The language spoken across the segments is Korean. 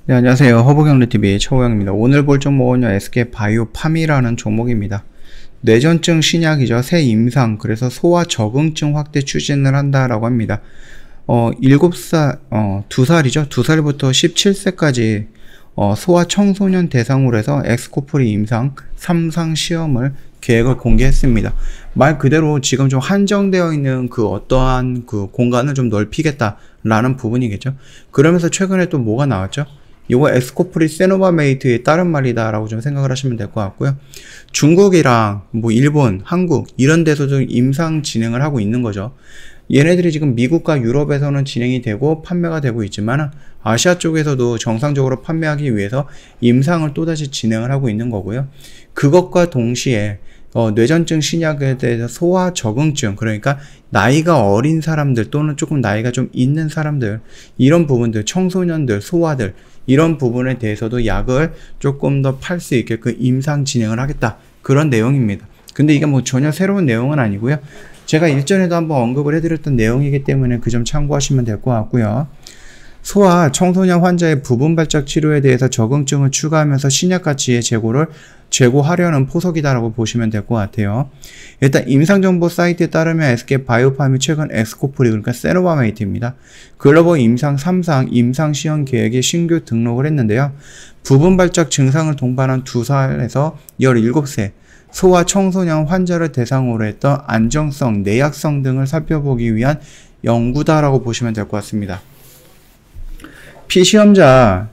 네, 안녕하세요. 허브경제TV 최호영입니다. 오늘 볼 종목은요, SK바이오팜이라는 종목입니다. 뇌전증 신약이죠. 새 임상, 그래서 소아 적응증 확대 추진을 한다라고 합니다. 7살, 2살이죠. 2살부터 17세까지 소아 청소년 대상으로 해서 엑스코프리 임상 3상 시험을 계획을 공개했습니다. 말 그대로 지금 좀 한정되어 있는 그 어떠한 그 공간을 좀 넓히겠다라는 부분이겠죠. 그러면서 최근에 또 뭐가 나왔죠? 이거 엑스코프리 세노바메이트의 다른 말이다 라고 좀 생각을 하시면 될 것 같고요. 중국이랑 뭐 일본, 한국 이런 데서도 임상 진행을 하고 있는 거죠. 얘네들이 지금 미국과 유럽에서는 진행이 되고 판매가 되고 있지만 아시아 쪽에서도 정상적으로 판매하기 위해서 임상을 또다시 진행을 하고 있는 거고요. 그것과 동시에 뇌전증 신약에 대해서 소아 적응증, 그러니까 나이가 어린 사람들 또는 조금 나이가 좀 있는 사람들, 이런 부분들, 청소년들, 소아들 이런 부분에 대해서도 약을 조금 더 팔 수 있게끔 임상 진행을 하겠다, 그런 내용입니다. 근데 이게 뭐 전혀 새로운 내용은 아니고요. 제가 일전에도 한번 언급을 해드렸던 내용이기 때문에 그 점 참고하시면 될 것 같고요. 소아 청소년 환자의 부분 발작 치료에 대해서 적응증을 추가하면서 신약 가치의 제고하려는 포석이다라고 보시면 될 것 같아요. 일단 임상정보 사이트에 따르면 SK바이오팜이 최근 엑스코프리, 그러니까 세노바메이트입니다. 글로벌 임상 3상 임상시험 계획에 신규 등록을 했는데요. 부분 발작 증상을 동반한 2살에서 17세 소아 청소년 환자를 대상으로 했던 안정성, 내약성 등을 살펴보기 위한 연구다라고 보시면 될 것 같습니다. 피험자가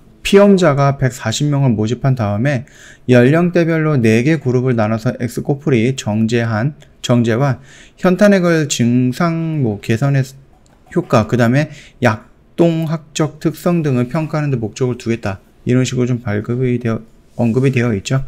140명을 모집한 다음에 연령대별로 4개 그룹을 나눠서 엑스코프리 정제와 현탄액을 증상 개선의 효과, 그 다음에 약동학적 특성 등을 평가하는 데 목적을 두겠다, 이런 식으로 좀 언급이 되어 있죠.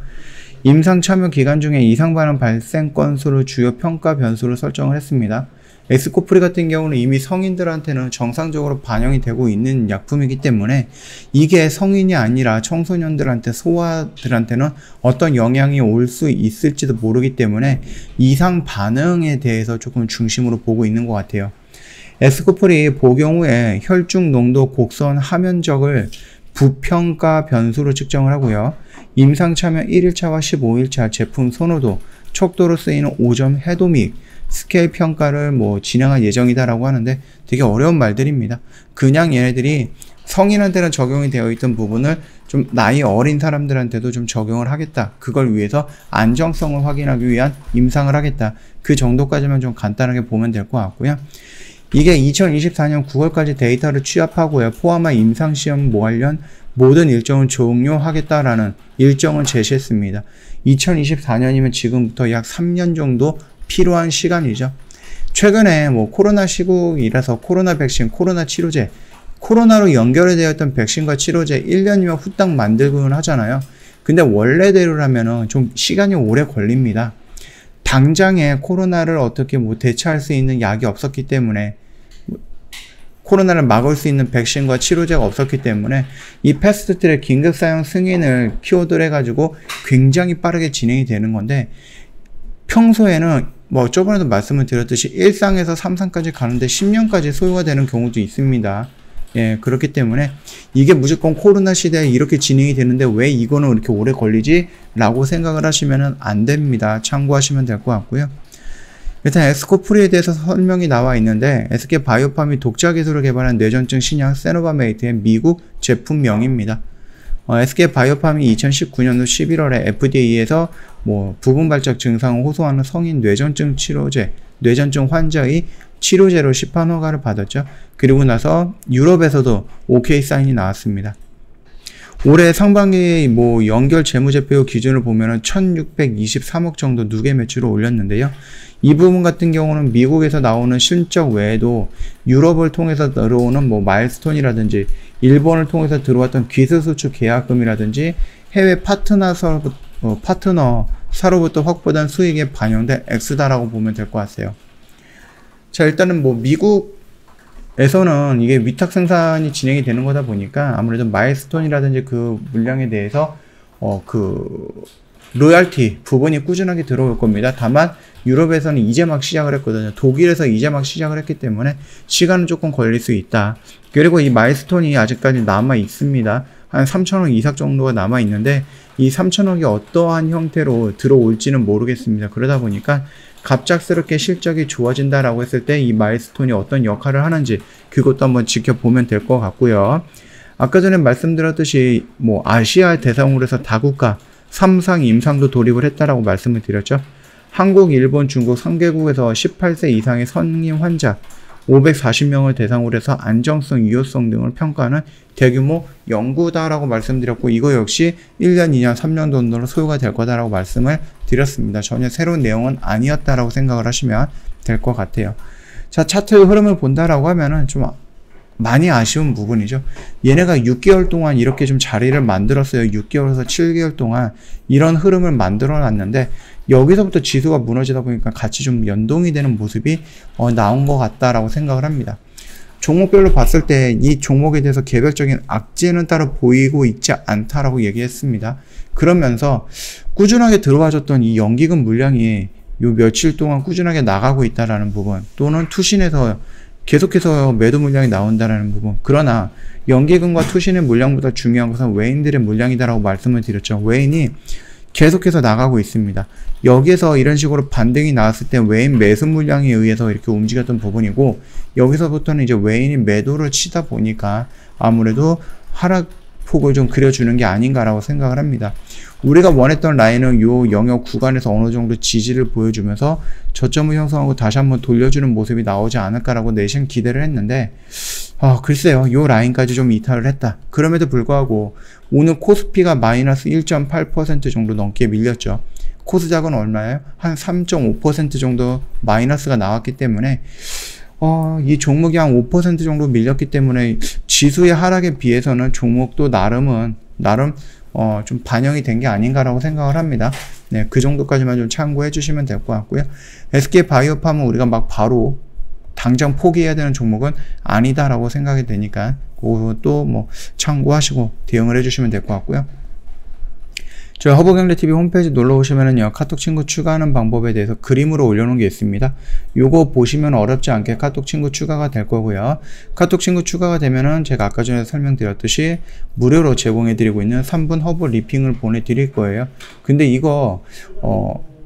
임상 참여 기간 중에 이상 반응 발생 건수를 주요 평가 변수로 설정을 했습니다. 엑스코프리 같은 경우는 이미 성인들한테는 정상적으로 반영이 되고 있는 약품이기 때문에 이게 성인이 아니라 청소년들한테, 소아들한테는 어떤 영향이 올 수 있을지도 모르기 때문에 이상 반응에 대해서 조금 중심으로 보고 있는 것 같아요. 엑스코프리 복용 후에 혈중 농도, 곡선 하면적을 부평가 변수로 측정을 하고요. 임상 참여 1일차와 15일차 제품 선호도, 척도로 쓰이는 5점 해도 및 스케일 평가를 진행할 예정이다라고 하는데 되게 어려운 말들입니다. 그냥 얘네들이 성인한테는 적용이 되어 있던 부분을 좀 나이 어린 사람들한테도 좀 적용을 하겠다, 그걸 위해서 안정성을 확인하기 위한 임상을 하겠다, 그 정도까지만 좀 간단하게 보면 될 것 같고요. 이게 2024년 9월까지 데이터를 취합하고요, 포함한 임상시험 관련 모든 일정을 종료하겠다라는 일정을 제시했습니다. 2024년이면 지금부터 약 3년 정도 필요한 시간이죠. 최근에 코로나 시국이라서 코로나 백신, 코로나 치료제, 코로나로 연결이 되었던 백신과 치료제 1년이면 후딱 만들곤 하잖아요. 근데 원래대로라면은 좀 시간이 오래 걸립니다. 당장에 코로나를 어떻게 대처할 수 있는 약이 없었기 때문에, 코로나를 막을 수 있는 백신과 치료제가 없었기 때문에 이 패스트트랙 긴급 사용 승인을 키워드로 해가지고 굉장히 빠르게 진행이 되는 건데, 평소에는 저번에도 말씀을 드렸듯이 1상에서 3상까지 가는데 10년까지 소요가 되는 경우도 있습니다. 예, 그렇기 때문에 이게 무조건 코로나 시대에 이렇게 진행이 되는데 왜 이거는 이렇게 오래 걸리지? 라고 생각을 하시면 안 됩니다. 참고하시면 될 것 같고요. 일단 엑스코프리에 대해서 설명이 나와 있는데, SK바이오팜이 독자 기술을 개발한 뇌전증 신약 세노바메이트의 미국 제품명입니다. SK바이오팜이 2019년도 11월에 FDA에서 부분 발작 증상을 호소하는 성인 뇌전증 치료제, 뇌전증 환자의 치료제로 시판 허가를 받았죠. 그리고 나서 유럽에서도 OK 사인이 나왔습니다. 올해 상반기 연결 재무제표 기준을 보면은 1623억 정도 누계 매출을 올렸는데요. 이 부분 같은 경우는 미국에서 나오는 실적 외에도 유럽을 통해서 들어오는 마일스톤이라든지 일본을 통해서 들어왔던 기술 수출 계약금이라든지 해외 파트너사로부터 확보된 수익에 반영된 X다라고 보면 될 것 같아요. 자, 일단은 미국에서는 이게 위탁 생산이 진행이 되는 거다 보니까 아무래도 마일스톤이라든지 그 물량에 대해서 로열티 부분이 꾸준하게 들어올 겁니다. 다만 유럽에서는 이제 막 시작을 했거든요. 독일에서 이제 막 시작을 했기 때문에 시간은 조금 걸릴 수 있다. 그리고 이 마일스톤이 아직까지 남아 있습니다. 한 3천억 이상 정도가 남아 있는데 이 3천억이 어떠한 형태로 들어올지는 모르겠습니다. 그러다 보니까 갑작스럽게 실적이 좋아진다라고 했을 때 이 마일스톤이 어떤 역할을 하는지 그것도 한번 지켜보면 될 것 같고요. 아까 전에 말씀드렸듯이 뭐 아시아 대상으로 해서 다국가 3상 임상도 돌입을 했다라고 말씀을 드렸죠. 한국, 일본, 중국 3개국에서 18세 이상의 성인 환자 540명을 대상으로 해서 안정성, 유효성 등을 평가하는 대규모 연구다라고 말씀드렸고 이거 역시 1년, 2년, 3년 정도로 소요가 될 거다라고 말씀을 드렸습니다. 전혀 새로운 내용은 아니었다라고 생각을 하시면 될 것 같아요. 자, 차트의 흐름을 본다라고 하면은 좀 많이 아쉬운 부분이죠. 얘네가 6개월 동안 이렇게 좀 자리를 만들었어요. 6개월에서 7개월 동안 이런 흐름을 만들어 놨는데 여기서부터 지수가 무너지다 보니까 같이 좀 연동이 되는 모습이 나온 것 같다라고 생각을 합니다. 종목별로 봤을 때 이 종목에 대해서 개별적인 악재는 따로 보이고 있지 않다라고 얘기했습니다. 그러면서 꾸준하게 들어와줬던 이 연기금 물량이 요 며칠 동안 꾸준하게 나가고 있다라는 부분 또는 투신에서 계속해서 매도 물량이 나온다라는 부분. 그러나 연기금과 투신의 물량보다 중요한 것은 외인들의 물량이다라고 말씀을 드렸죠. 외인이 계속해서 나가고 있습니다. 여기에서 이런 식으로 반등이 나왔을 때 외인 매수 물량에 의해서 이렇게 움직였던 부분이고 여기서부터는 이제 외인이 매도를 치다 보니까 아무래도 하락폭을 좀 그려주는 게 아닌가라고 생각을 합니다. 우리가 원했던 라인은 요 영역 구간에서 어느 정도 지지를 보여주면서 저점을 형성하고 다시 한번 돌려주는 모습이 나오지 않을까라고 내심 기대를 했는데 글쎄요, 요 라인까지 좀 이탈을 했다. 그럼에도 불구하고 오늘 코스피가 마이너스 1.8% 정도 넘게 밀렸죠. 코스닥은 얼마예요? 한 3.5% 정도 마이너스가 나왔기 때문에 이 종목이 한 5% 정도 밀렸기 때문에 지수의 하락에 비해서는 종목도 나름 좀 반영이 된 게 아닌가라고 생각을 합니다. 네, 그 정도까지만 좀 참고해 주시면 될 것 같고요. SK바이오팜은 우리가 막 바로 당장 포기해야 되는 종목은 아니다라고 생각이 되니까 그것도 뭐 참고하시고 대응을 해주시면 될 것 같고요. 저희 허브경제TV 홈페이지 놀러 오시면은요, 카톡 친구 추가하는 방법에 대해서 그림으로 올려놓은 게 있습니다. 요거 보시면 어렵지 않게 카톡 친구 추가가 될 거고요. 카톡 친구 추가가 되면은 제가 아까 전에 설명드렸듯이 무료로 제공해드리고 있는 3분 허브 리핑을 보내드릴 거예요. 근데 이거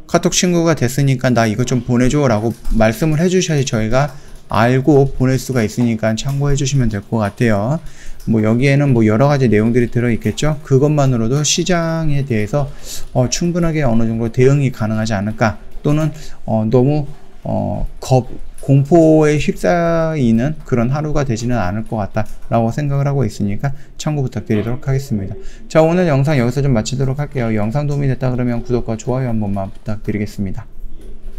카톡 친구가 됐으니까 나 이거 좀 보내줘 라고 말씀을 해주셔야지 저희가 알고 보낼 수가 있으니까 참고해 주시면 될 것 같아요. 뭐 여기에는 뭐 여러 가지 내용들이 들어 있겠죠. 그것만으로도 시장에 대해서 충분하게 어느 정도 대응이 가능하지 않을까, 또는 너무 공포에 휩싸이는 그런 하루가 되지는 않을 것 같다라고 생각을 하고 있으니까 참고 부탁드리도록 하겠습니다. 자, 오늘 영상 여기서 좀 마치도록 할게요. 영상 도움이 됐다 그러면 구독과 좋아요 한 번만 부탁드리겠습니다.